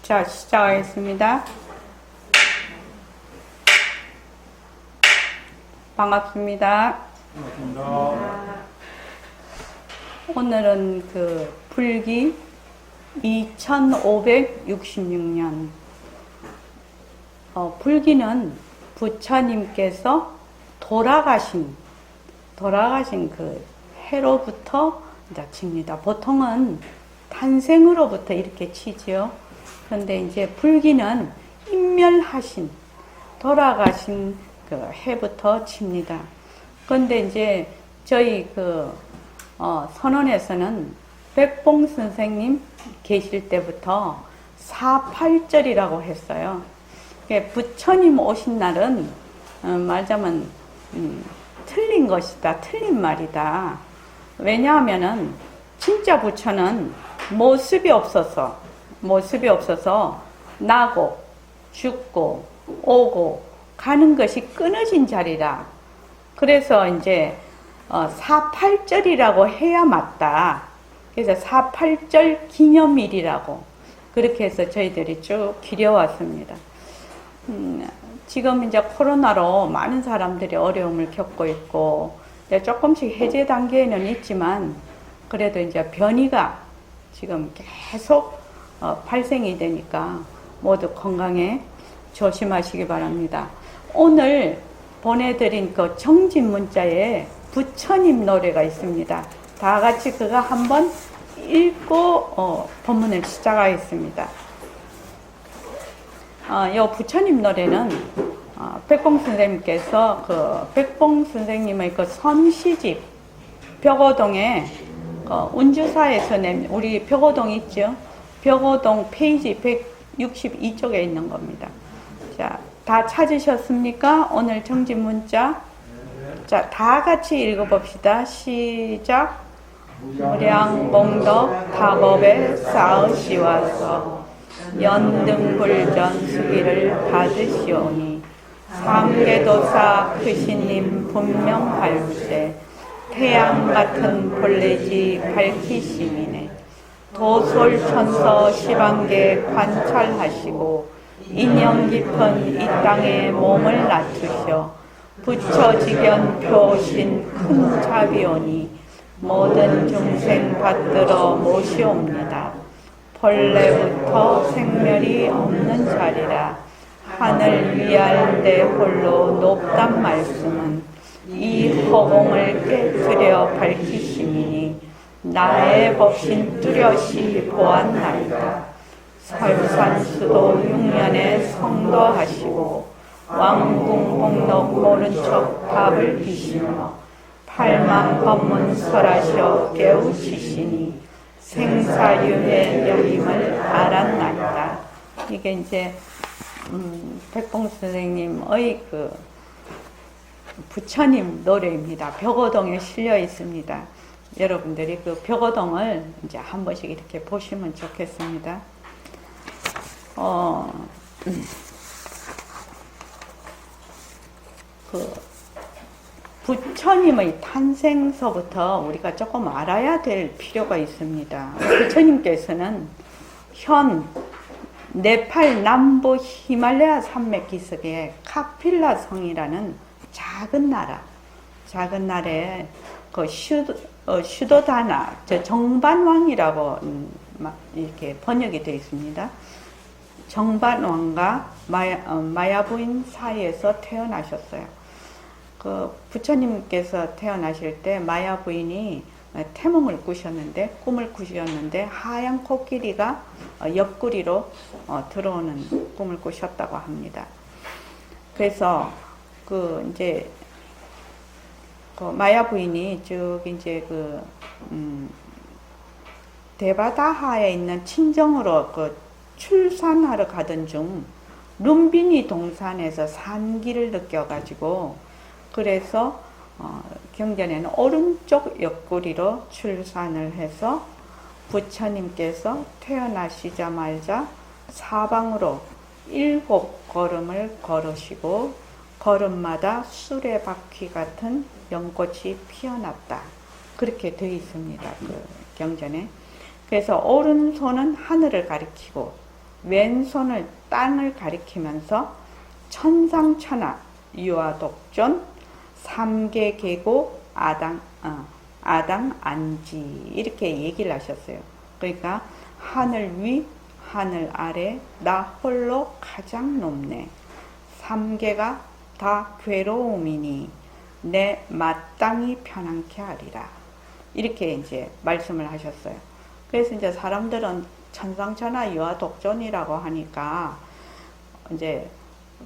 자, 시작하겠습니다. 반갑습니다. 반갑습니다. 오늘은 불기 2566년. 불기는 부처님께서 돌아가신 해로부터 이제 칩니다. 보통은 탄생으로부터 이렇게 치지요. 그런데 이제 불기는 인멸하신, 돌아가신 해부터 칩니다. 그런데 이제 저희 선원에서는 백봉 선생님 계실 때부터 48절이라고 했어요. 부처님 오신 날은 말하자면 틀린 것이다, 틀린 말이다. 왜냐하면은 진짜 부처는 모습이 없어서 나고 죽고 오고 가는 것이 끊어진 자리라. 그래서 이제 48절이라고 해야 맞다. 그래서 48절 기념일이라고 그렇게 해서 저희들이 쭉 기려왔습니다. 지금 이제 코로나로 많은 사람들이 어려움을 겪고 있고 조금씩 해제 단계에는 있지만 그래도 이제 변이가 지금 계속 발생이 되니까 모두 건강에 조심하시기 바랍니다. 오늘 보내드린 정진 문자에 부처님 노래가 있습니다. 다 같이 그거 한번 읽고 본문을 시작하겠습니다. 이 부처님 노래는 백봉 선생님께서 백봉 선생님의 선시집 벽오동에 운주사에서 낸 우리 벽오동 있죠? 벽오동 페이지 162쪽에 있는 겁니다. 자, 다 찾으셨습니까? 오늘 정진 문자. 자, 다 같이 읽어봅시다. 시작. 무량공덕 다법에 쌓으시와서 연등불전 수기를 받으시오니 삼계도사 크신님 분명할세 태양같은 본래지 밝히시미네 도솔천서 시방계 관찰하시고 인연 깊은 이 땅에 몸을 낮추셔 부처지견 표신 큰 자비오니 모든 중생 받들어 모시옵니다. 본래부터 생멸이 없는 자리라 하늘 위할 내 홀로 높단 말씀은 이 허공을 깨뜨려 밝히시니 나의 법신 뚜렷이 보았나이다. 설산수도 6년에 성도하시고 왕궁복록 모른 척 답을 비시며 팔만법문 설하셔 깨우치시니 생사유의 여임을 알았나이다. 이게 이제 백봉 선생님의 부처님 노래입니다. 벽오동에 실려 있습니다. 여러분들이 벽오동을 이제 한 번씩 이렇게 보시면 좋겠습니다. 부처님의 탄생서부터 우리가 조금 알아야 될 필요가 있습니다. 부처님께서는 현 네팔 남부 히말라야 산맥 기슭의 카필라 성이라는 작은 나라에 슈도다나 정반왕이라고 이렇게 번역이 되어 있습니다. 정반왕과 마야부인 사이에서 태어나셨어요. 부처님께서 태어나실 때 마야 부인이 태몽을 꿈을 꾸셨는데 하얀 코끼리가 옆구리로 들어오는 꿈을 꾸셨다고 합니다. 그래서 이제 마야 부인이 쭉 이제 데바다하에 있는 친정으로 출산하러 가던 중 룸비니 동산에서 산기를 느껴가지고 그래서 경전에는 오른쪽 옆구리로 출산을 해서 부처님께서 태어나시자마자 사방으로 7걸음을 걸으시고 걸음마다 수레바퀴 같은 연꽃이 피어났다. 그렇게 되어 있습니다. 경전에. 그래서 오른손은 하늘을 가리키고 왼손을 땅을 가리키면서 천상천하 유아독존 삼계 계고 아당 안지 이렇게 얘기를 하셨어요. 그러니까 하늘 위 하늘 아래 나 홀로 가장 높네. 삼계가 다 괴로움이니 내 마땅히 편안케 하리라. 이렇게 이제 말씀을 하셨어요. 그래서 이제 사람들은 천상천하 유아독존이라고 하니까 이제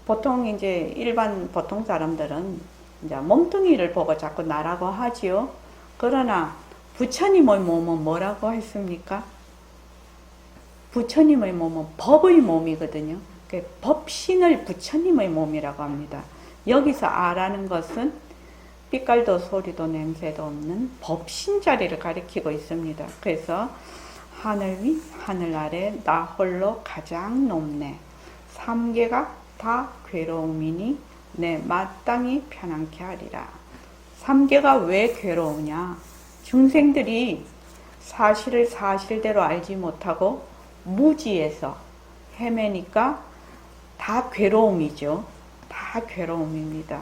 보통 이제 일반 보통 사람들은 이제 몸뚱이를 보고 자꾸 나라고 하지요. 그러나 부처님의 몸은 뭐라고 했습니까? 부처님의 몸은 법의 몸이거든요. 법신을 부처님의 몸이라고 합니다. 여기서 아라는 것은 빛깔도 소리도 냄새도 없는 법신 자리를 가리키고 있습니다. 그래서 하늘 위 하늘 아래 나 홀로 가장 높네. 삼계가 다 괴로움이니 내 마땅히 편안케 하리라. 삼계가 왜 괴로우냐? 중생들이 사실을 사실대로 알지 못하고 무지에서 헤매니까 다 괴로움이죠. 다 괴로움입니다.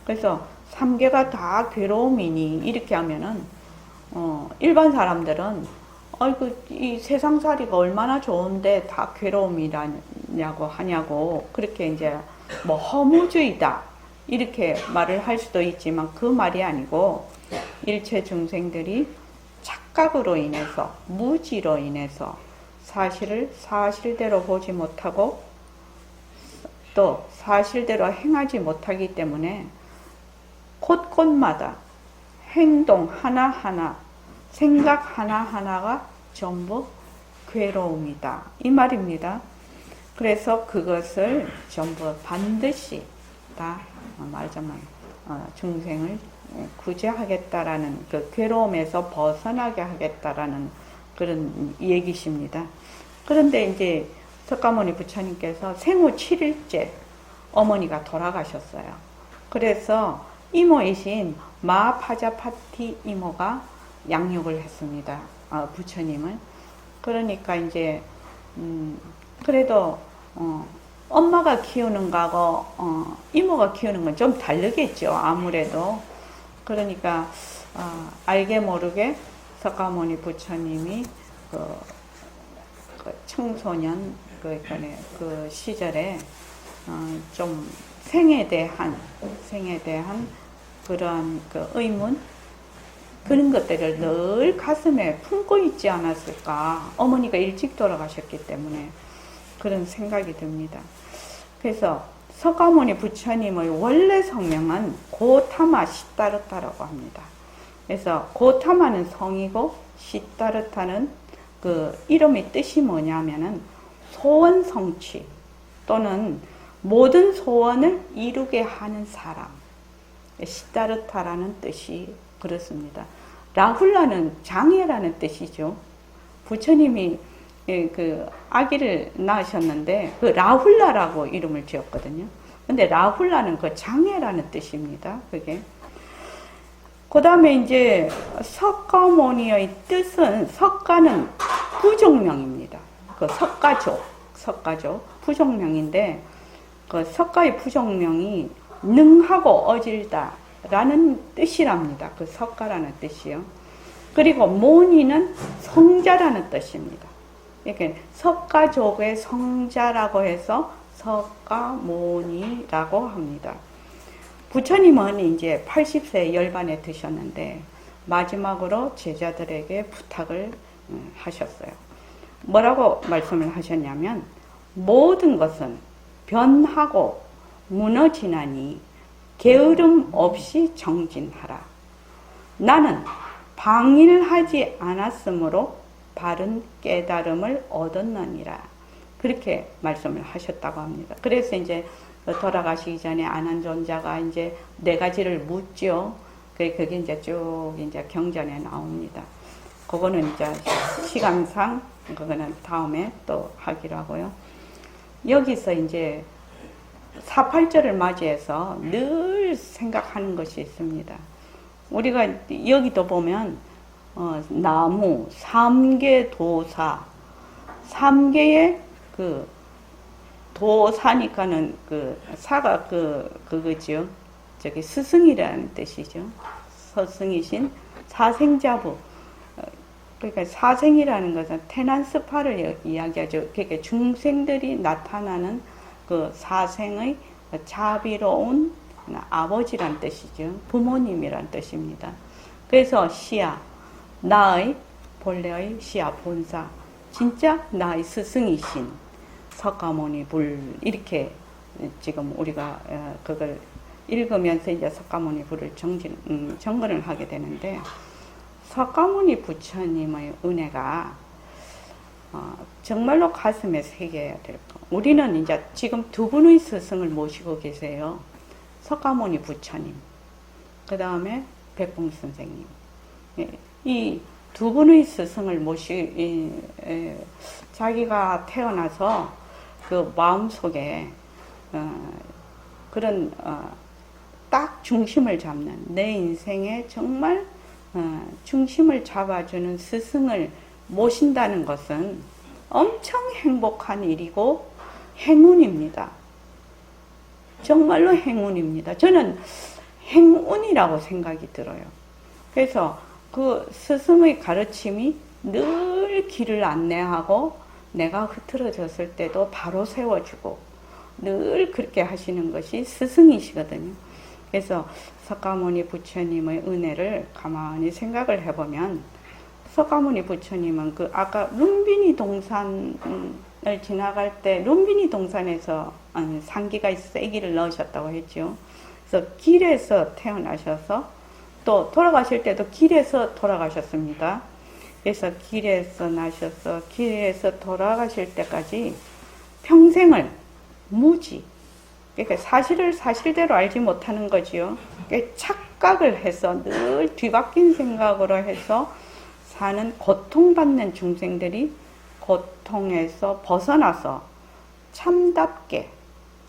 그래서 삼계가 다 괴로움이니 이렇게 하면은 일반 사람들은 아이고 이 세상살이가 얼마나 좋은데 다 괴로움이라냐고 하냐고 그렇게 이제 뭐 허무주의다 이렇게 말을 할 수도 있지만 그 말이 아니고 일체 중생들이 착각으로 인해서 무지로 인해서 사실을 사실대로 보지 못하고 또 사실대로 행하지 못하기 때문에 곳곳마다 행동 하나하나 생각 하나하나가 전부 괴로움이다 이 말입니다. 그래서 그것을 전부 반드시 다 말하자면 중생을 구제하겠다라는 그 괴로움에서 벗어나게 하겠다라는 그런 얘기십니다. 그런데 이제 석가모니 부처님께서 생후 7일째 어머니가 돌아가셨어요. 그래서 이모이신 마파자파티 이모가 양육을 했습니다. 부처님을. 그러니까 이제 그래도 엄마가 키우는 거하고 이모가 키우는 건 좀 다르겠죠. 아무래도. 그러니까 알게 모르게 석가모니 부처님이 그 청소년 그 시절에 좀 생에 대한 그러한 그 의문 그런 것들을 늘 가슴에 품고 있지 않았을까. 어머니가 일찍 돌아가셨기 때문에 그런 생각이 듭니다. 그래서 석가모니 부처님의 원래 성명은 고타마 시타르타라고 합니다. 그래서 고타마는 성이고 시타르타는 그 이름의 뜻이 뭐냐면은 소원 성취 또는 모든 소원을 이루게 하는 사람. 시타르타라는 뜻이 그렇습니다. 라훌라는 장애라는 뜻이죠. 부처님이 그 아기를 낳으셨는데 그 라훌라라고 이름을 지었거든요. 근데 라훌라는 그 장애라는 뜻입니다. 그게. 그 다음에 이제 석가모니의 뜻은 석가는 부종명입니다. 그 석가조 부종명인데 그 석가의 부종명이 능하고 어질다 라는 뜻이랍니다. 그 석가라는 뜻이요. 그리고 모니는 성자라는 뜻입니다. 이렇게 석가족의 성자라고 해서 석가모니라고 합니다. 부처님은 이제 80세 열반에 드셨는데 마지막으로 제자들에게 부탁을 하셨어요. 뭐라고 말씀을 하셨냐면 모든 것은 변하고 무너지나니 게으름 없이 정진하라. 나는 방일하지 않았으므로 바른 깨달음을 얻었느니라. 그렇게 말씀을 하셨다고 합니다. 그래서 이제 돌아가시기 전에 안한존자가 이제 4가지를 묻죠. 그게 이제 쭉 이제 경전에 나옵니다. 그거는 이제 시간상 그거는 다음에 또 하기로 하고요. 여기서 이제 48절을 맞이해서 늘 생각하는 것이 있습니다. 우리가 여기도 보면 나무, 3개 도사, 3개의 그 도사니까는 그 사가 그거죠. 저기 스승이라는 뜻이죠. 스승이신 사생자부. 그러니까 사생이라는 것은 태난스파를 이야기하죠. 그러니까 중생들이 나타나는 그 사생의 자비로운 아버지란 뜻이죠. 부모님이란 뜻입니다. 그래서 시야, 나의 본래의 시야 본사, 진짜 나의 스승이신 석가모니 불, 이렇게 지금 우리가 그걸 읽으면서 이제 석가모니 불을 정근을 하게 되는데, 석가모니 부처님의 은혜가 정말로 가슴에 새겨야 될 것. 우리는 이제 지금 두 분의 스승을 모시고 계세요. 석가모니 부처님, 그 다음에 백봉 선생님. 이 두 분의 스승을 자기가 태어나서 그 마음속에 그런 딱 중심을 잡는, 내 인생에 정말 중심을 잡아주는 스승을 모신다는 것은 엄청 행복한 일이고 행운입니다. 정말로 행운입니다. 저는 행운이라고 생각이 들어요. 그래서 그 스승의 가르침이 늘 길을 안내하고 내가 흐트러졌을 때도 바로 세워주고 늘 그렇게 하시는 것이 스승이시거든요. 그래서 석가모니 부처님의 은혜를 가만히 생각을 해보면, 석가모니 부처님은 그 아까 룸비니 동산을 지나갈 때 룸비니 동산에서 상기가 있어서 아기를 넣으셨다고 했죠. 그래서 길에서 태어나셔서 또 돌아가실 때도 길에서 돌아가셨습니다. 그래서 길에서 나셔서 길에서 돌아가실 때까지 평생을 무지, 그러니까 사실을 사실대로 알지 못하는 거지요. 그러니까 착각을 해서 늘 뒤바뀐 생각으로 해서 사는 고통받는 중생들이 고통에서 벗어나서 참답게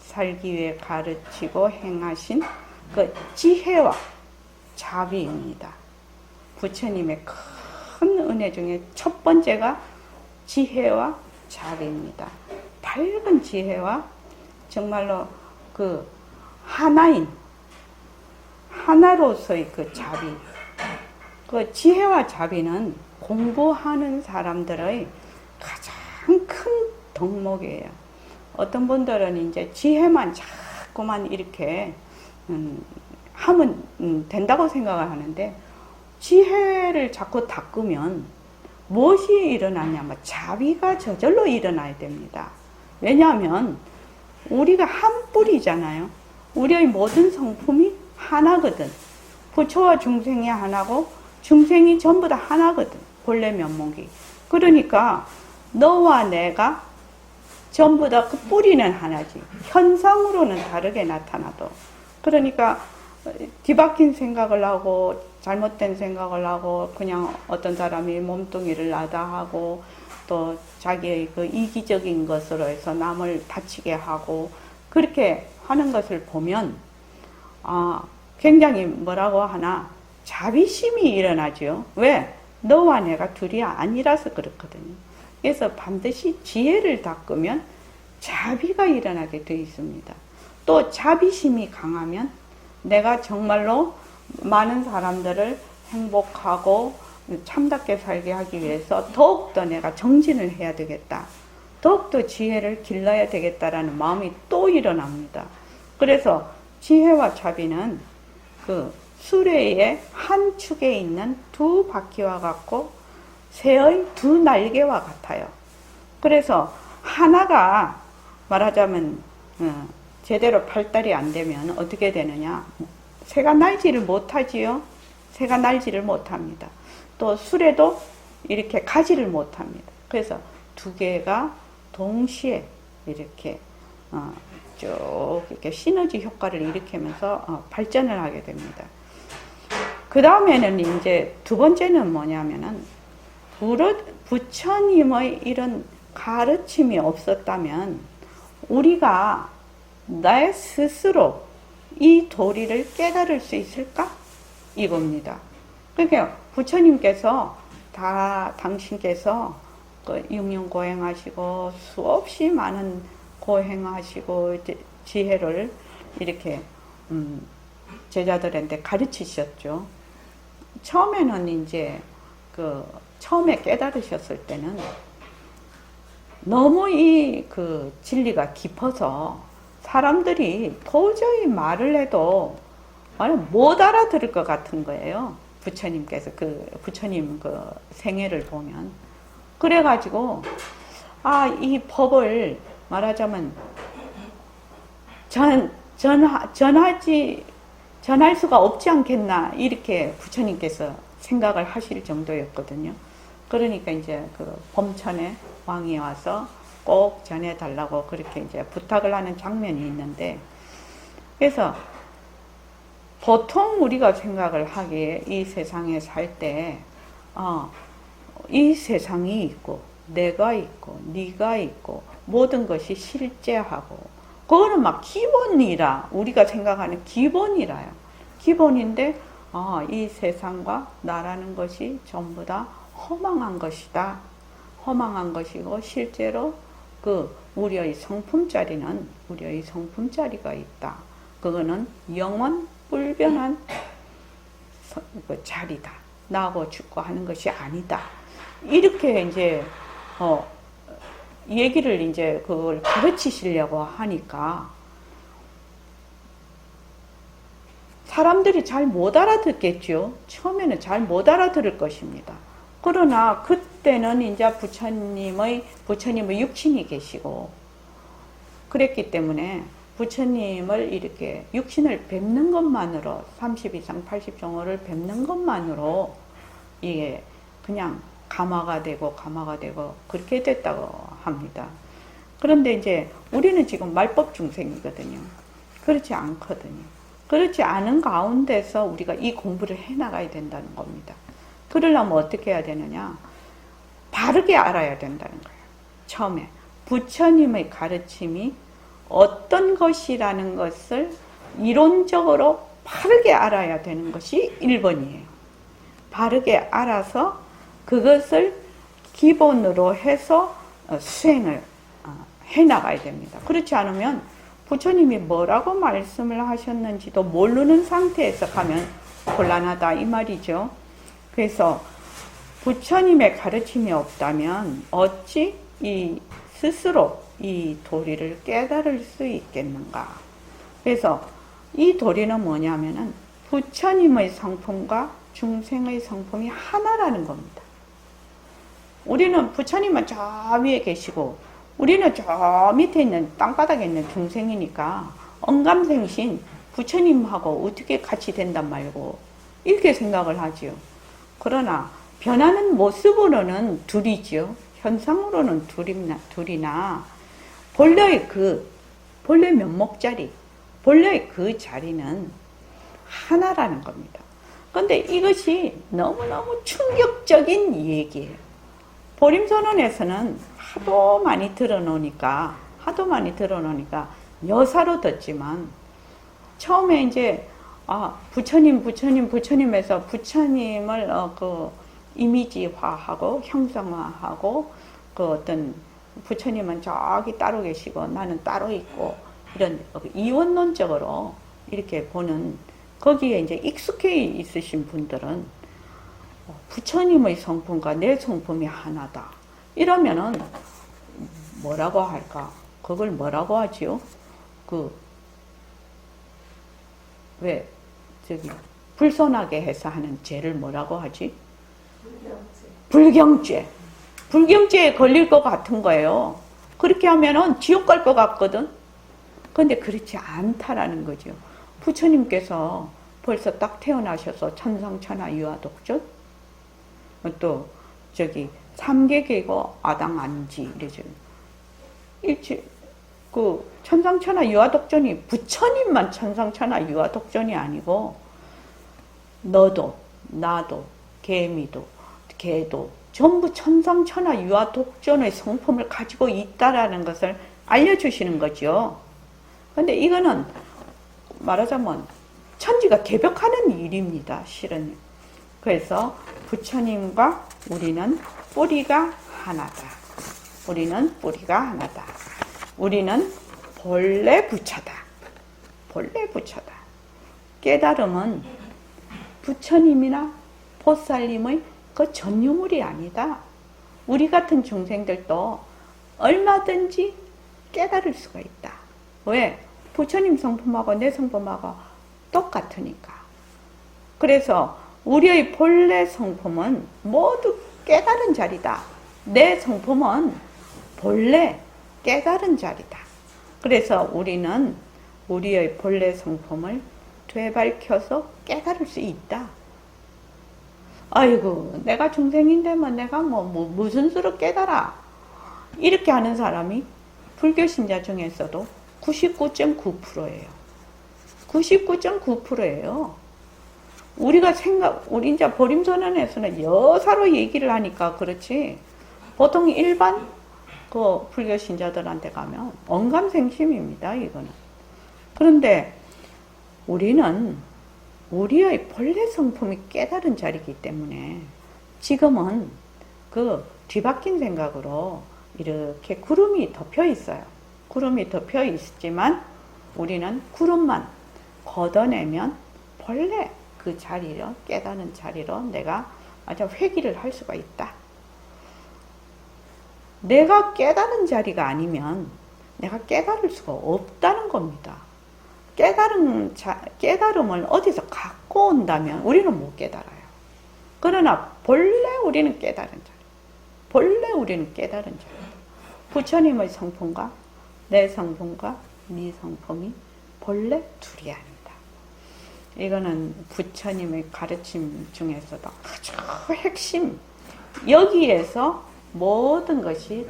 살기 위해 가르치고 행하신 그 지혜와 자비입니다. 부처님의 큰 은혜 중에 첫 번째가 지혜와 자비입니다. 밝은 지혜와 정말로 그 하나로서의 그 자비. 그 지혜와 자비는 공부하는 사람들의 가장 큰 덕목이에요. 어떤 분들은 이제 지혜만 자꾸만 이렇게 하면 된다고 생각을 하는데, 지혜를 자꾸 닦으면 무엇이 일어나냐면 자비가 저절로 일어나야 됩니다. 왜냐하면 우리가 한 뿌리잖아요. 우리의 모든 성품이 하나거든. 부처와 중생이 하나고 중생이 전부 다 하나거든. 본래 면목이. 그러니까 너와 내가 전부 다 그 뿌리는 하나지. 현상으로는 다르게 나타나도. 그러니까 뒤바뀐 생각을 하고 잘못된 생각을 하고 그냥 어떤 사람이 몸뚱이를 나다 하고 또 자기의 그 이기적인 것으로 해서 남을 다치게 하고 그렇게 하는 것을 보면 굉장히 뭐라고 하나 자비심이 일어나죠. 왜? 너와 내가 둘이 아니라서 그렇거든요. 그래서 반드시 지혜를 닦으면 자비가 일어나게 되어 있습니다. 또 자비심이 강하면 내가 정말로 많은 사람들을 행복하고 참답게 살게 하기 위해서 더욱더 내가 정진을 해야 되겠다. 더욱더 지혜를 길러야 되겠다라는 마음이 또 일어납니다. 그래서 지혜와 자비는 그 수레의 한 축에 있는 두 바퀴와 같고 새의 두 날개와 같아요. 그래서 하나가 말하자면 제대로 발달이 안 되면 어떻게 되느냐? 새가 날지를 못하지요. 새가 날지를 못합니다. 또 수레도 이렇게 가지를 못합니다. 그래서 두 개가 동시에 이렇게 쭉 이렇게 시너지 효과를 일으키면서 발전을 하게 됩니다. 그 다음에는 이제 두 번째는 뭐냐면은 부처님의 이런 가르침이 없었다면 우리가 나 스스로 이 도리를 깨달을 수 있을까? 이겁니다. 그러니까 부처님께서 당신께서 그 육륜고행하시고 수없이 많은 고행하시고 지혜를 이렇게 제자들한테 가르치셨죠. 처음에는 이제 처음에 깨달으셨을 때는 너무 그 진리가 깊어서 사람들이 도저히 말을 해도 못 알아들을 것 같은 거예요. 부처님께서 부처님 생애를 보면. 그래가지고, 이 법을 말하자면, 전할 수가 없지 않겠나, 이렇게 부처님께서 생각을 하실 정도였거든요. 그러니까 이제 범천에 왕이 와서 꼭 전해달라고 그렇게 이제 부탁을 하는 장면이 있는데, 그래서 보통 우리가 생각을 하기에 이 세상에 살 때, 이 세상이 있고, 내가 있고, 네가 있고, 모든 것이 실제하고, 그거는 막 기본이라, 우리가 생각하는 기본이라요. 기본인데, 이 세상과 나라는 것이 전부 다 허망한 것이다. 허망한 것이고, 실제로 우리의 성품자리가 있다. 그거는 영원 불변한 자리다. 나고 죽고 하는 것이 아니다. 이렇게 이제, 얘기를 이제 그걸 가르치시려고 하니까 사람들이 잘 못 알아듣겠죠. 처음에는 잘 못 알아들을 것입니다. 그러나 그때는 이제 부처님의 육신이 계시고 그랬기 때문에 부처님을 이렇게 육신을 뵙는 것만으로 30 이상 80종호를 뵙는 것만으로 이게 그냥 감화가 되고 그렇게 됐다고 합니다. 그런데 이제 우리는 지금 말법 중생이거든요. 그렇지 않거든요. 그렇지 않은 가운데서 우리가 이 공부를 해나가야 된다는 겁니다. 그러려면 어떻게 해야 되느냐? 바르게 알아야 된다는 거예요. 처음에 부처님의 가르침이 어떤 것이라는 것을 이론적으로 바르게 알아야 되는 것이 1번이에요. 바르게 알아서 그것을 기본으로 해서 수행을 해나가야 됩니다. 그렇지 않으면 부처님이 뭐라고 말씀을 하셨는지도 모르는 상태에서 가면 곤란하다 이 말이죠. 그래서 부처님의 가르침이 없다면 어찌 스스로 이 도리를 깨달을 수 있겠는가. 그래서 이 도리는 뭐냐면은 부처님의 성품과 중생의 성품이 하나라는 겁니다. 우리는 부처님은 저 위에 계시고 우리는 저 밑에 있는 땅바닥에 있는 중생이니까 언감생신 부처님하고 어떻게 같이 된단 말고 이렇게 생각을 하지요. 그러나 변하는 모습으로는 둘이죠. 현상으로는 둘이나 본래의 본래 면목자리, 본래의 그 자리는 하나라는 겁니다. 그런데 이것이 너무너무 충격적인 얘기예요. 보림선언에서는 하도 많이 들어놓으니까 여사로 듣지만 처음에 이제 부처님에서 부처님을 이미지화하고 형상화하고 어떤 부처님은 저기 따로 계시고 나는 따로 있고 이런 이원론적으로 이렇게 보는 거기에 이제 익숙해 있으신 분들은 부처님의 성품과 내 성품이 하나다. 이러면은 뭐라고 할까? 그걸 뭐라고 하지요? 불손하게 해서 하는 죄를 뭐라고 하지? 불경죄. 불경죄에 걸릴 것 같은 거예요. 그렇게 하면은 지옥 갈 것 같거든. 근데 그렇지 않다라는 거죠. 부처님께서 벌써 딱 태어나셔서 천상천하 유아독존, 또 삼계계고 아당안지 이래죠. 천상천하 유아독존이 부처님만 천상천하 유아독존이 아니고 너도 나도 개미도 개도 전부 천상천하 유아독존의 성품을 가지고 있다라는 것을 알려주시는 거죠. 근데 이거는 말하자면 천지가 개벽하는 일입니다. 실은. 그래서 부처님과 우리는 뿌리가 하나다. 우리는 본래 부처다. 본래 부처다. 깨달음은 부처님이나 보살님의 그 전유물이 아니다. 우리 같은 중생들도 얼마든지 깨달을 수가 있다. 왜? 부처님 성품하고 내 성품하고 똑같으니까. 그래서 우리의 본래 성품은 모두 깨달은 자리다. 내 성품은 본래 깨달은 자리다. 그래서 우리는 우리의 본래 성품을 되밟혀서 깨달을 수 있다. 아이고, 내가 중생인데 내가 무슨 수로 깨달아? 이렇게 하는 사람이 불교 신자 중에서도 99.9%예요. 99.9%예요. 우리 이제 보림선언에서는 여사로 얘기를 하니까 그렇지. 보통 일반 그 불교 신자들한테 가면 언감생심입니다, 이거는. 그런데 우리는 우리의 본래 성품이 깨달은 자리이기 때문에 지금은 그 뒤바뀐 생각으로 이렇게 구름이 덮여 있어요. 구름이 덮여 있지만 우리는 구름만 걷어내면 본래 그 자리로, 깨닫는 자리로 내가 아주 회귀를 할 수가 있다. 내가 깨닫는 자리가 아니면 내가 깨달을 수가 없다는 겁니다. 깨달음을 어디서 갖고 온다면 우리는 못 깨달아요. 그러나 본래 우리는 깨달은 자리. 본래 우리는 깨달은 자리. 부처님의 성품과 내 성품과 네 성품이 본래 둘이 아니다. 이거는 부처님의 가르침 중에서도 아주 핵심. 여기에서 모든 것이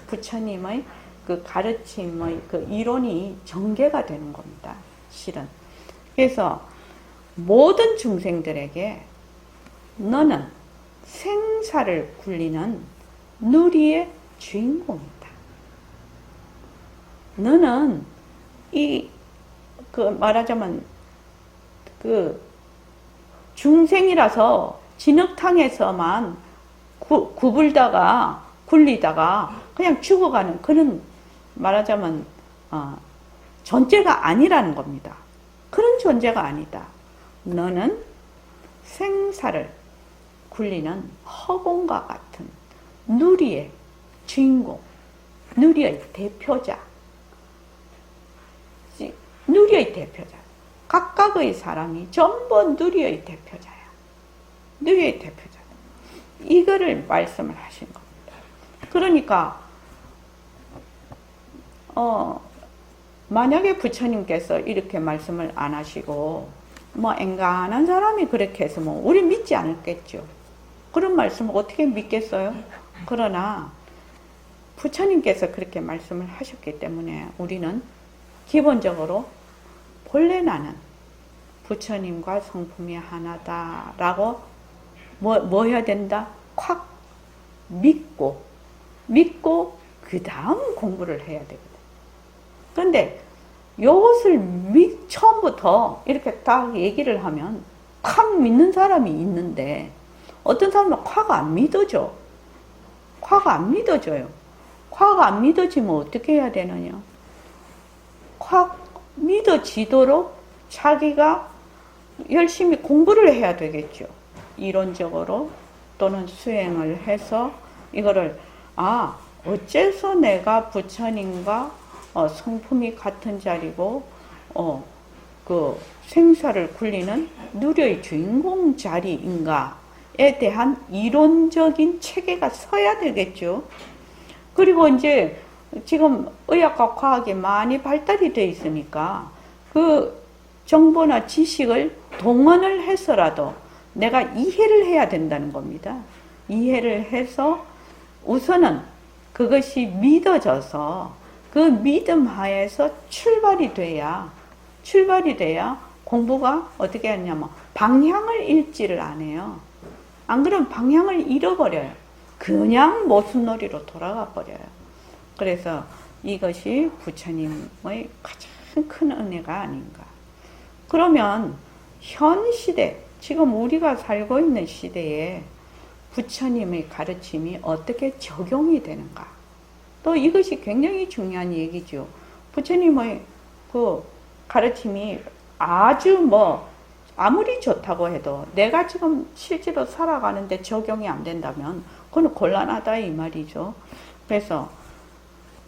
부처님의 그 가르침의 그 이론이 전개가 되는 겁니다. 실은. 그래서 모든 중생들에게 너는 생사를 굴리는 누리의 주인공이다. 너는 말하자면 중생이라서 진흙탕에서만 굴리다가 그냥 죽어가는 그런 말하자면 존재가 아니라는 겁니다. 그런 존재가 아니다. 너는 생사를 굴리는 허공과 같은 누리의 주인공, 누리의 대표자, 누리의 대표자. 각각의 사람이 전부 누리의 대표자야. 누리의 대표자. 이거를 말씀을 하신 겁니다. 그러니까 만약에 부처님께서 이렇게 말씀을 안 하시고 앵간한 사람이 그렇게 해서 우리 믿지 않았겠죠. 그런 말씀을 어떻게 믿겠어요? 그러나 부처님께서 그렇게 말씀을 하셨기 때문에 우리는 기본적으로 본래 나는 부처님과 성품이 하나다라고 뭐 해야 된다? 콱 믿고 그 다음 공부를 해야 되거든. 그런데 이것을 처음부터 이렇게 딱 얘기를 하면 콱 믿는 사람이 있는데 어떤 사람은 콱 안 믿어져. 콱 안 믿어져요. 콱 안 믿어지면 어떻게 해야 되느냐? 콱 믿어지도록 자기가 열심히 공부를 해야 되겠죠. 이론적으로 또는 수행을 해서 이거를 어째서 내가 부처님과 성품이 같은 자리고 그 생사를 굴리는 누려의 주인공 자리인가에 대한 이론적인 체계가 서야 되겠죠. 그리고 이제 지금 의학과 과학이 많이 발달이 되어 있으니까 그 정보나 지식을 동원을 해서라도 내가 이해를 해야 된다는 겁니다. 이해를 해서 우선은 그것이 믿어져서 그 믿음 하에서 출발이 돼야 공부가 어떻게 하냐면 방향을 잃지를 안 해요. 안 그러면 방향을 잃어버려요. 그냥 모순놀이로 돌아가 버려요. 그래서 이것이 부처님의 가장 큰 은혜가 아닌가. 그러면 현 시대, 지금 우리가 살고 있는 시대에 부처님의 가르침이 어떻게 적용이 되는가. 또 이것이 굉장히 중요한 얘기죠. 부처님의 그 가르침이 아주 아무리 좋다고 해도 내가 지금 실제로 살아가는데 적용이 안 된다면 그건 곤란하다 이 말이죠. 그래서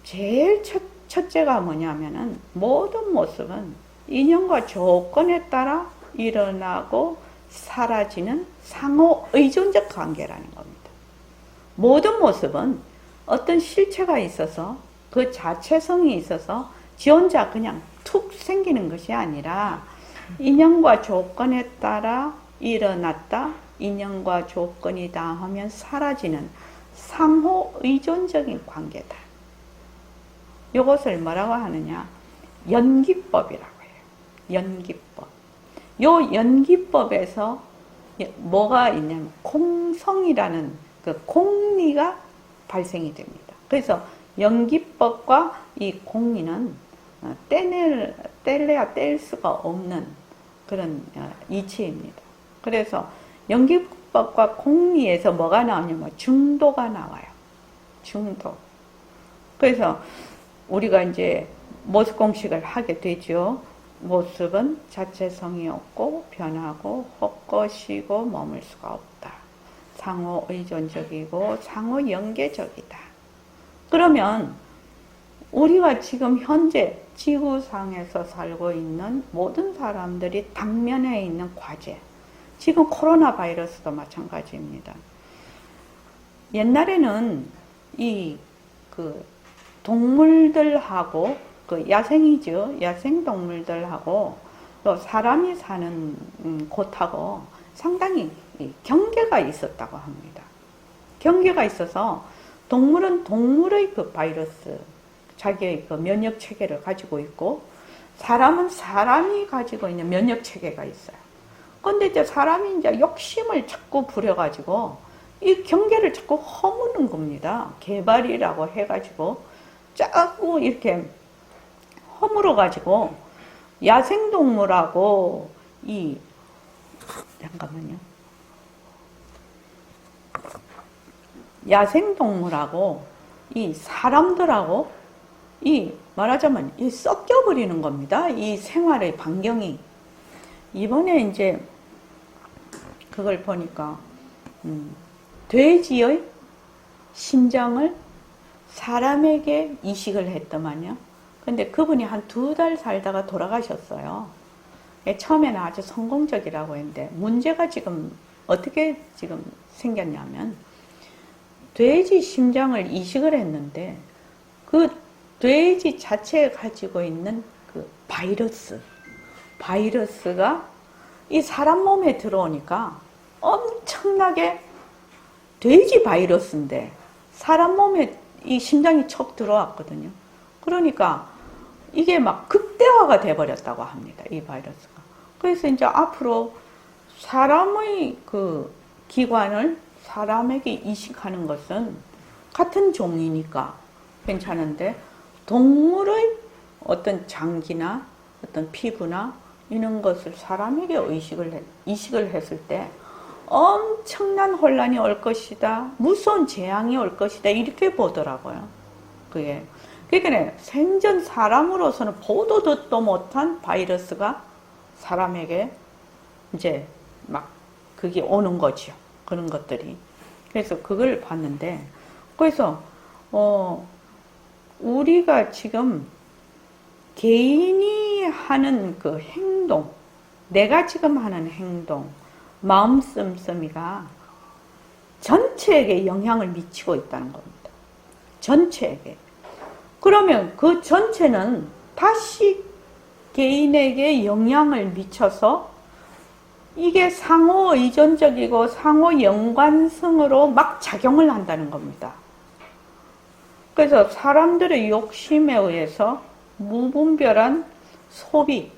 제일 첫째가 뭐냐면은 모든 모습은 인연과 조건에 따라 일어나고 사라지는 상호 의존적 관계라는 겁니다. 모든 모습은 어떤 실체가 있어서 그 자체성이 있어서 지 혼자 그냥 툭 생기는 것이 아니라 인연과 조건에 따라 일어났다, 인연과 조건이다 하면 사라지는 상호 의존적인 관계다. 이것을 뭐라고 하느냐? 연기법이라고 해요. 연기법. 요 연기법에서 뭐가 있냐면 공성이라는 그 공리가 발생이 됩니다. 그래서 연기법과 이 공리는 뗄래야 뗄 수가 없는 그런 이치입니다. 그래서 연기법과 공리에서 뭐가 나오냐면 중도가 나와요. 중도. 그래서 우리가 이제 모습 공식을 하게 되죠. 모습은 자체성이 없고 변하고 헛것이고 머물 수가 없다. 상호 의존적이고 상호 연계적이다. 그러면 우리가 지금 현재 지구상에서 살고 있는 모든 사람들이 당면에 있는 과제, 지금 코로나 바이러스도 마찬가지입니다. 옛날에는 동물들하고 야생이죠. 야생 동물들하고 또 사람이 사는 곳하고 상당히 경계가 있었다고 합니다. 경계가 있어서 동물은 동물의 그 바이러스, 자기의 그 면역 체계를 가지고 있고 사람은 사람이 가지고 있는 면역 체계가 있어요. 근데 이제 사람이 이제 욕심을 자꾸 부려가지고 이 경계를 자꾸 허무는 겁니다. 개발이라고 해가지고 자꾸 이렇게 허물어가지고 야생동물하고 야생동물하고 이 사람들하고 말하자면 섞여버리는 겁니다. 이 생활의 반경이. 이번에 이제 그걸 보니까 돼지의 심장을 사람에게 이식을 했더만요. 근데 그분이 한 2달 살다가 돌아가셨어요. 처음에는 아주 성공적이라고 했는데 문제가 지금 어떻게 지금 생겼냐면 돼지 심장을 이식을 했는데 그 돼지 자체에 가지고 있는 그 바이러스가 이 사람 몸에 들어오니까 엄청나게 돼지 바이러스인데 사람 몸에 이 심장이 척 들어왔거든요. 그러니까 이게 막 극대화가 돼버렸다고 합니다. 이 바이러스가. 그래서 이제 앞으로 사람의 그 기관을 사람에게 이식하는 것은 같은 종이니까 괜찮은데 동물의 어떤 장기나 어떤 피부나 이런 것을 사람에게 이식을 했을 때 엄청난 혼란이 올 것이다. 무서운 재앙이 올 것이다. 이렇게 보더라고요. 그러니까 생전 사람으로서는 보도 듣도 못한 바이러스가 사람에게 이제 막 그게 오는 거죠. 그런 것들이. 그래서 그걸 봤는데, 그래서 우리가 지금 개인이 하는 그 행동, 내가 지금 하는 행동, 마음 씀씀이가 전체에게 영향을 미치고 있다는 겁니다. 전체에게. 그러면 그 전체는 다시 개인에게 영향을 미쳐서 이게 상호 의존적이고 상호 연관성으로 막 작용을 한다는 겁니다. 그래서 사람들의 욕심에 의해서 무분별한 소비,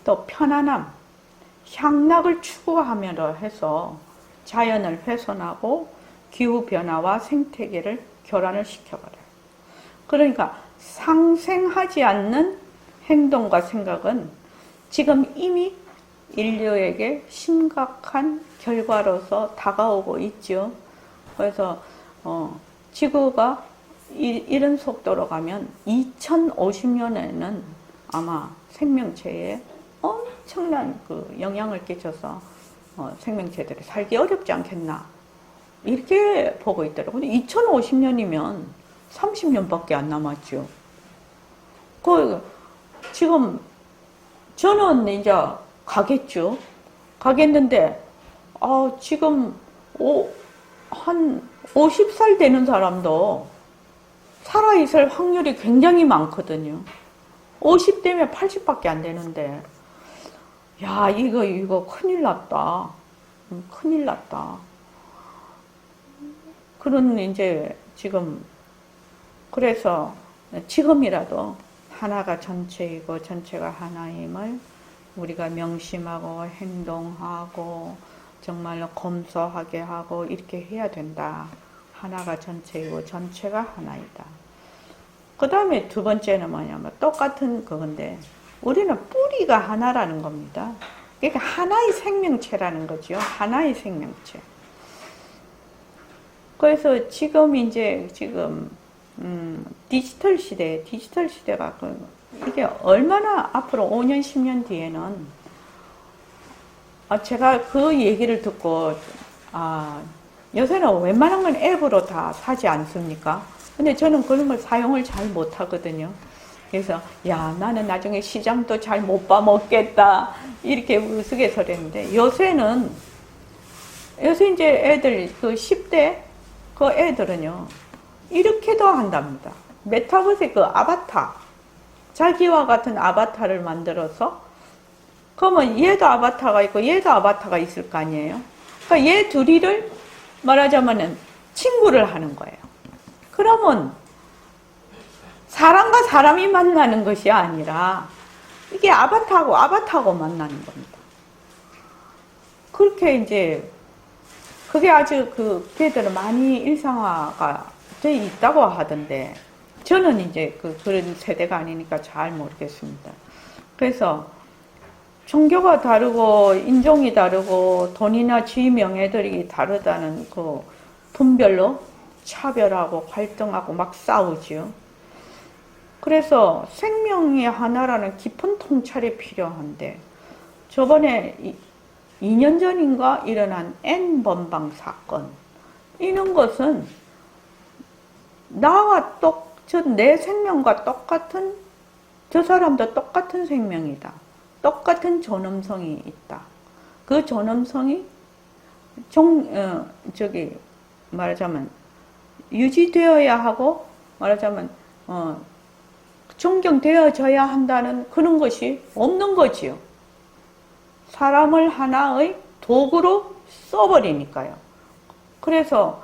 또 편안함, 향락을 추구하며 해서 자연을 훼손하고 기후변화와 생태계를 교란을 시켜버려요. 그러니까 상생하지 않는 행동과 생각은 지금 이미 인류에게 심각한 결과로서 다가오고 있죠. 그래서 지구가 이런 속도로 가면 2050년에는 아마 생명체에 엄청난 그 영향을 끼쳐서 생명체들이 살기 어렵지 않겠나 이렇게 보고 있더라고요. 근데 2050년이면 30년밖에 안 남았죠. 지금 저는 이제 가겠죠. 가겠는데 지금 한 50살 되는 사람도 살아있을 확률이 굉장히 많거든요. 50대면 80밖에 안 되는데 야 이거 큰일 났다. 큰일 났다. 그런 이제 지금 그래서 지금이라도 하나가 전체이고 전체가 하나임을 우리가 명심하고 행동하고 정말로 검소하게 하고 이렇게 해야 된다. 하나가 전체이고 전체가 하나이다. 그 다음에 두 번째는 뭐냐면 똑같은 그건데 우리는 뿌리가 하나라는 겁니다. 그러니까 하나의 생명체라는 거죠. 하나의 생명체. 그래서 지금 디지털 시대가 이게 얼마나 앞으로 5년, 10년 뒤에는 제가 그 얘기를 듣고 요새는 웬만한 건 앱으로 다 사지 않습니까? 근데 저는 그런 걸 사용을 잘 못하거든요. 그래서 나는 나중에 시장도 잘 못 봐먹겠다 이렇게 우스갯소리 했는데 요새 이제 애들 그 10대 그 애들은요 이렇게도 한답니다. 메타버스의 그 아바타 자기와 같은 아바타를 만들어서 그러면 얘도 아바타가 있고 얘도 아바타가 있을 거 아니에요. 그러니까 얘 둘이를 말하자면은 친구를 하는 거예요. 그러면 사람과 사람이 만나는 것이 아니라 이게 아바타하고 만나는 겁니다. 그렇게 이제 그게 아주 걔들은 많이 일상화가 돼 있다고 하던데 저는 이제 그런 세대가 아니니까 잘 모르겠습니다. 그래서 종교가 다르고 인종이 다르고 돈이나 지위 명예들이 다르다는 그 분별로 차별하고 갈등하고 막 싸우지요. 그래서 생명이 하나라는 깊은 통찰이 필요한데 저번에 2년 전인가 일어난 N번방 사건 이런 것은 내 생명과 똑같은 저 사람도 똑같은 생명이다. 똑같은 존엄성이 있다. 그 존엄성이 말하자면 유지되어야 하고 말하자면 존경되어져야 한다는 그런 것이 없는 거지요. 사람을 하나의 도구로 써버리니까요. 그래서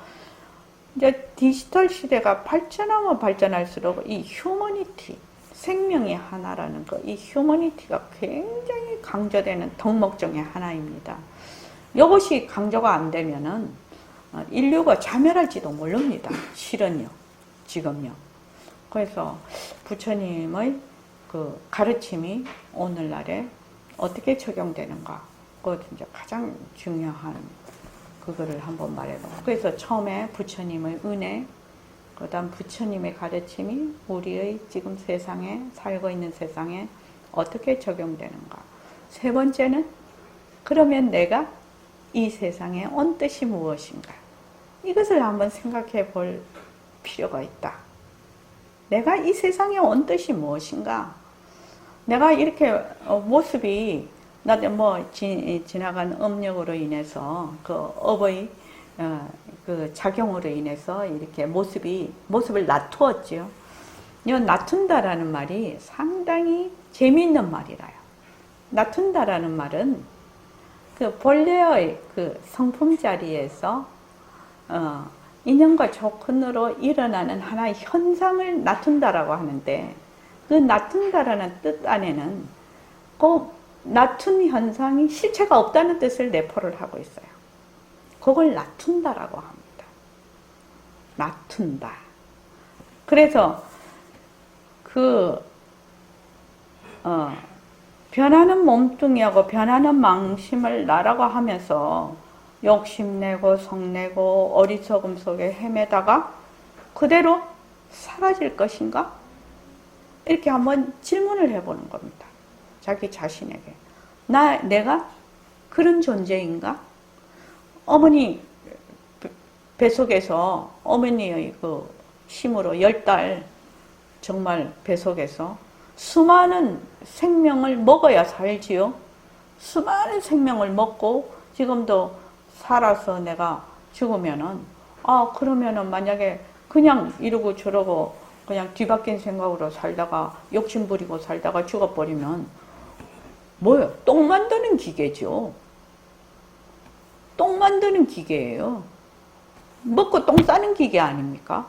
이제 디지털 시대가 발전하면 발전할수록 이 휴머니티, 생명이 하나라는 거, 이 휴머니티가 굉장히 강조되는 덕목 중에 하나입니다. 이것이 강조가 안 되면은 인류가 자멸할지도 모릅니다. 실은요, 지금요. 그래서 부처님의 그 가르침이 오늘날에 어떻게 적용되는가, 그것이 이제 가장 중요한 그거를 한번 말해봐요. 그래서 처음에 부처님의 은혜, 그 다음 부처님의 가르침이 우리의 지금 세상에, 살고 있는 세상에 어떻게 적용되는가. 세 번째는 그러면 내가 이 세상에 온 뜻이 무엇인가. 이것을 한번 생각해 볼 필요가 있다. 내가 이 세상에 온 뜻이 무엇인가. 내가 이렇게 모습이 나도 지나간 업력으로 인해서 그 업의 그 작용으로 인해서 이렇게 모습을 낮추었지요. 이 낮춘다라는 말이 상당히 재미있는 말이라요. 낮춘다라는 말은 그 본래의 그 성품 자리에서 인연과 조건으로 일어나는 하나의 현상을 낮춘다라고 하는데 그 낮춘다라는 뜻 안에는 그 낮춘 현상이 실체가 없다는 뜻을 내포를 하고 있어요. 그걸 낮춘다라고 합니다. 낮춘다. 그래서 변하는 몸뚱이하고 변하는 망심을 나라고 하면서 욕심내고 성내고 어리석음 속에 헤매다가 그대로 사라질 것인가? 이렇게 한번 질문을 해보는 겁니다. 자기 자신에게. 내가 그런 존재인가? 어머니 뱃속에서 어머니의 그 힘으로 10달 정말 뱃속에서 수많은 생명을 먹어야 살지요. 수많은 생명을 먹고 지금도 살아서 내가 죽으면은 그러면은 만약에 그냥 이러고 저러고 그냥 뒤바뀐 생각으로 살다가 욕심 부리고 살다가 죽어버리면 뭐예요? 똥 만드는 기계죠. 똥 만드는 기계예요. 먹고 똥 싸는 기계 아닙니까?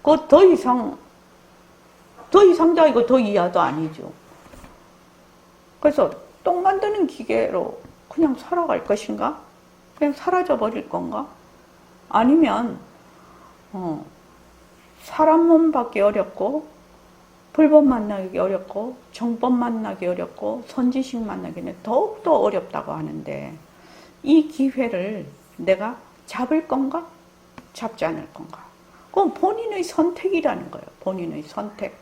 그거 더 이상도 아니고 더 이하도 아니죠. 그래서 똥 만드는 기계로 그냥 살아갈 것인가? 그냥 사라져 버릴 건가? 아니면 사람 몸 받기 어렵고 불법 만나기 어렵고 정법 만나기 어렵고 선지식 만나기는 더욱더 어렵다고 하는데 이 기회를 내가 잡을 건가? 잡지 않을 건가? 그건 본인의 선택이라는 거예요. 본인의 선택.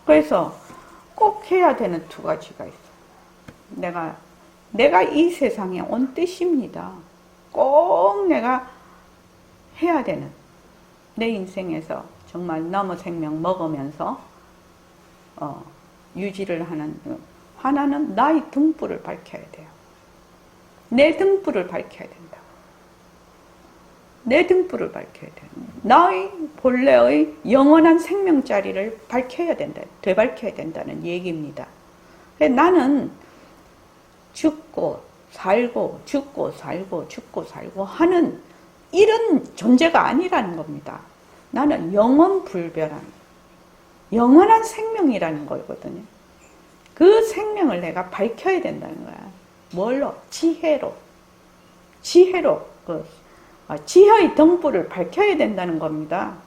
그래서 꼭 해야 되는 두 가지가 있어요. 내가 이 세상에 온 뜻입니다. 꼭 내가 해야 되는 내 인생에서 정말 남의 생명 먹으면서 유지를 하는 하나는 나의 등불을 밝혀야 돼요. 내 등불을 밝혀야 된다. 내 등불을 밝혀야 돼요. 나의 본래의 영원한 생명자리를 밝혀야 된다. 되밝혀야 된다는 얘기입니다. 나는 죽고 살고 죽고 살고 죽고 살고 하는 이런 존재가 아니라는 겁니다. 나는 영원불변한 영원한 생명이라는 거거든요. 그 생명을 내가 밝혀야 된다는 거야. 뭘로? 지혜로. 지혜의 등불을 밝혀야 된다는 겁니다.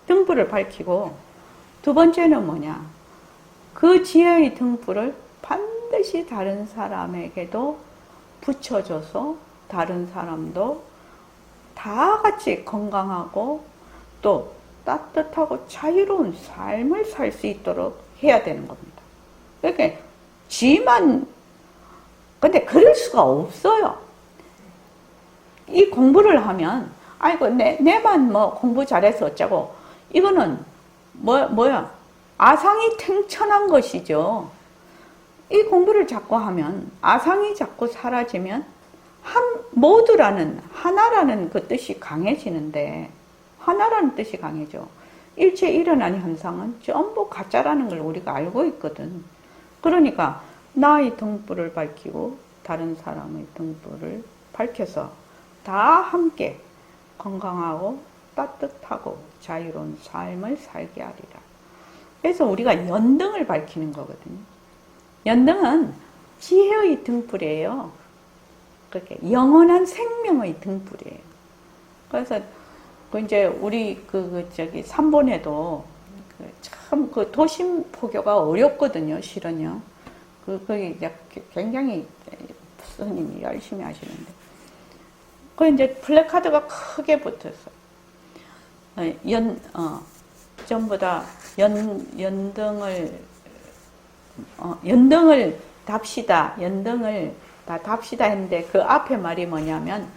등불을 밝히고 두 번째는 뭐냐? 그 지혜의 등불을 반드시 다른 사람에게도 붙여줘서 다른 사람도 다 같이 건강하고 또 따뜻하고 자유로운 삶을 살 수 있도록 해야 되는 겁니다. 그러니까 근데 그럴 수가 없어요. 이 공부를 하면 아이고 내만 뭐 공부 잘해서 어쩌고 이거는 뭐야 아상이 탱천한 것이죠. 이 공부를 자꾸 하면 아상이 자꾸 사라지면 모두라는 하나라는 그 뜻이 강해지는데 하나라는 뜻이 강해져. 일체 일어난 현상은 전부 가짜라는 걸 우리가 알고 있거든. 그러니까 나의 등불을 밝히고 다른 사람의 등불을 밝혀서 다 함께 건강하고 따뜻하고 자유로운 삶을 살게 하리라. 그래서 우리가 연등을 밝히는 거거든요. 연등은 지혜의 등불이에요. 그렇게 영원한 생명의 등불이에요. 그래서 이제 우리 삼본에도 참 도심 포교가 어렵거든요. 실은요. 그게 이제 굉장히 스님이 열심히 하시는데. 이제 플래카드가 크게 붙었어. 전부 다 연등을 답시다. 연등을 다 답시다 했는데 그 앞에 말이 뭐냐면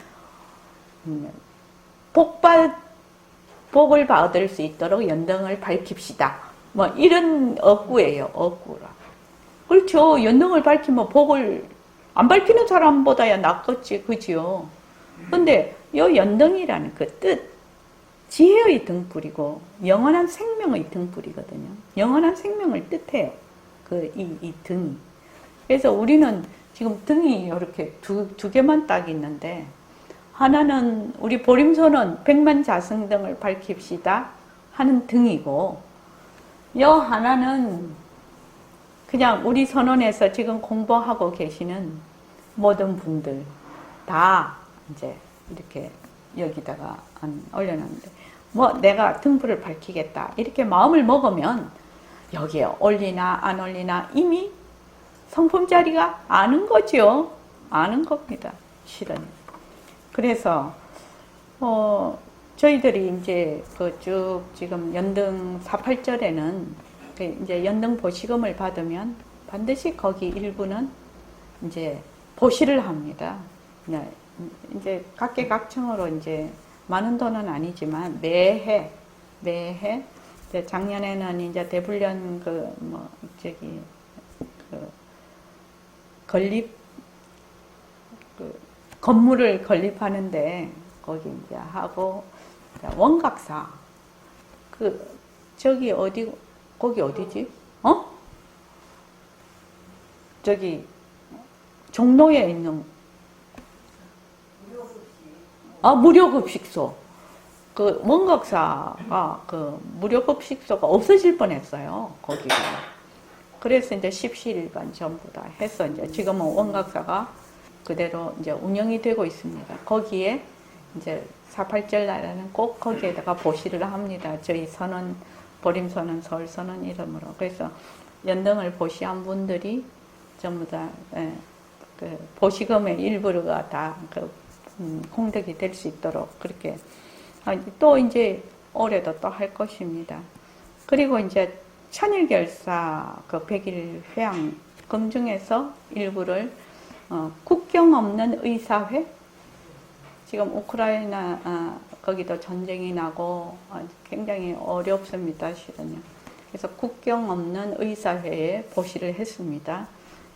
복을 받을 수 있도록 연등을 밝힙시다. 뭐 이런 어구예요. 어구라. 그렇죠. 연등을 밝히면 복을 안 밝히는 사람보다야 낫겠지. 그지요. 근데 요 연등이라는 그 뜻, 지혜의 등불이고 영원한 생명의 등불이거든요. 영원한 생명을 뜻해요. 이 등이. 그래서 우리는 지금 등이 이렇게 두 개만 딱 있는데 하나는 우리 보림소는 백만자승등을 밝힙시다 하는 등이고 요 하나는 그냥 우리 선원에서 지금 공부하고 계시는 모든 분들 다 이제 이렇게 여기다가 올려놨는데 내가 등불을 밝히겠다 이렇게 마음을 먹으면 여기에 올리나 안 올리나 이미 성품자리가 아는 거죠. 아는 겁니다. 실은. 그래서 저희들이 이제 그 쭉 지금 연등 4.8절에는 이제 연등 보시금을 받으면 반드시 거기 일부는 이제 보시를 합니다. 이제 각계각층으로 이제 많은 돈은 아니지만 매해 이제 작년에는 이제 대불련 건립 건물을 건립하는데 거기 이제 하고 원각사 저기 어디 거기 어디지? 저기 종로에 있는 무료급식소. 그 원각사가 그 무료급식소가 없어질 뻔했어요. 거기가. 그래서 이제 십시일반 전부 다 해서 이제 지금은 원각사가 그대로 이제 운영이 되고 있습니다. 거기에 이제 4.8절 날에는 꼭 거기에다가 보시를 합니다. 저희 선언, 보림선언, 서울선언 이름으로. 그래서 연등을 보시한 분들이 전부 다 그 보시금의 일부가 다 공덕이 될 수 있도록 그렇게 또 이제 올해도 또 할 것입니다. 그리고 이제 천일결사 그 100일 회양 금중에서 일부를 국경 없는 의사회, 지금 우크라이나 거기도 전쟁이 나고 굉장히 어렵습니다, 실은요. 그래서 국경 없는 의사회에 보시를 했습니다.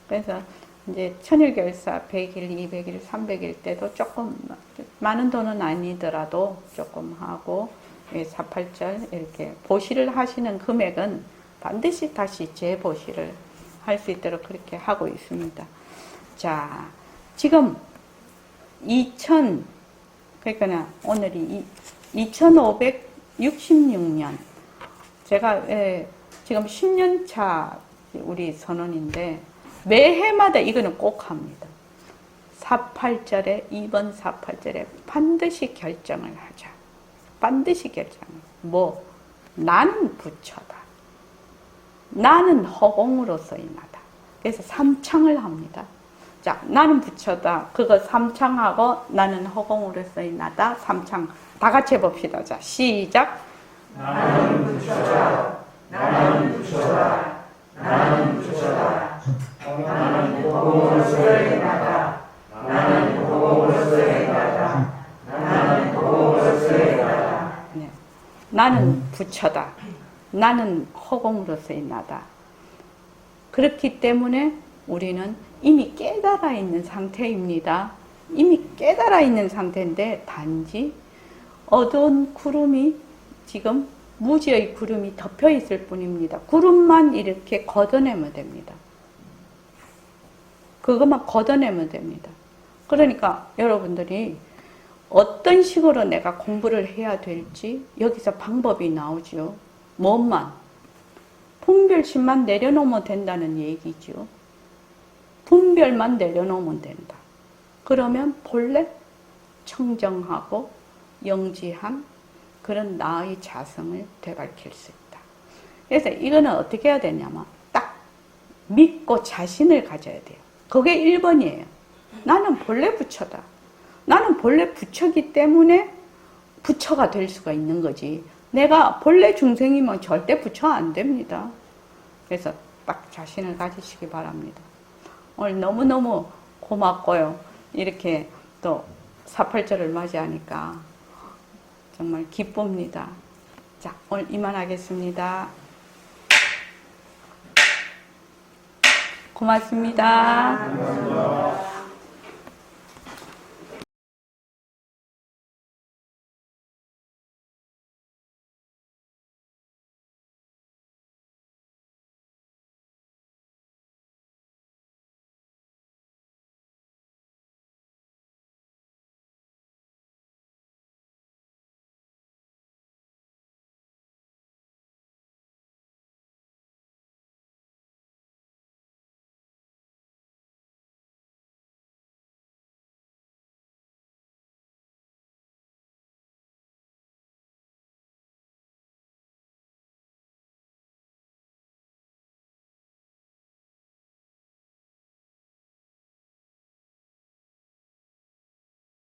그래서 이제 천일결사 100일, 200일, 300일 때도 조금 많은 돈은 아니더라도 조금 하고 4.8절 이렇게 보시를 하시는 금액은 반드시 다시 재보시를 할 수 있도록 그렇게 하고 있습니다. 자, 지금 그러니까 오늘이 2566년 제가 지금 10년 차 우리 선언인데 매해마다 이거는 꼭 합니다. 4.8절에 이번 4.8절에 반드시 결정을 하자. 반드시 결정을. 나는 부처다. 나는 허공으로서의 나다. 그래서 삼창을 합니다. 자, 나는 부처다. 그거 삼창하고 나는 허공으로서의 나다. 삼창 다 같이 해봅시다. 자, 시작. 나는 부처다. 나는 부처다. 나는 부처다. 나는 허공으로서의 나다. 나는 허공으로서의 나다. 나는 허공으로서의 나다. 네. 나는 부처다. 나는 허공으로서의 나다. 그렇기 때문에 우리는 이미 깨달아 있는 상태입니다. 이미 깨달아 있는 상태인데 단지 어두운 구름이 지금 무지의 구름이 덮여 있을 뿐입니다. 구름만 이렇게 걷어내면 됩니다. 그것만 걷어내면 됩니다. 그러니까 여러분들이 어떤 식으로 내가 공부를 해야 될지 여기서 방법이 나오죠. 뭔만? 분별심만 내려놓으면 된다는 얘기죠. 분별만 내려놓으면 된다. 그러면 본래 청정하고 영지한 그런 나의 자성을 되찾을 수 있다. 그래서 이거는 어떻게 해야 되냐면 딱 믿고 자신을 가져야 돼요. 그게 1번이에요. 나는 본래 부처다. 나는 본래 부처기 때문에 부처가 될 수가 있는 거지. 내가 본래 중생이면 절대 부처 안 됩니다. 그래서 딱 자신을 가지시기 바랍니다. 오늘 너무너무 고맙고요. 이렇게 또 4.8절을 맞이하니까 정말 기쁩니다. 자, 오늘 이만하겠습니다. 고맙습니다. 감사합니다.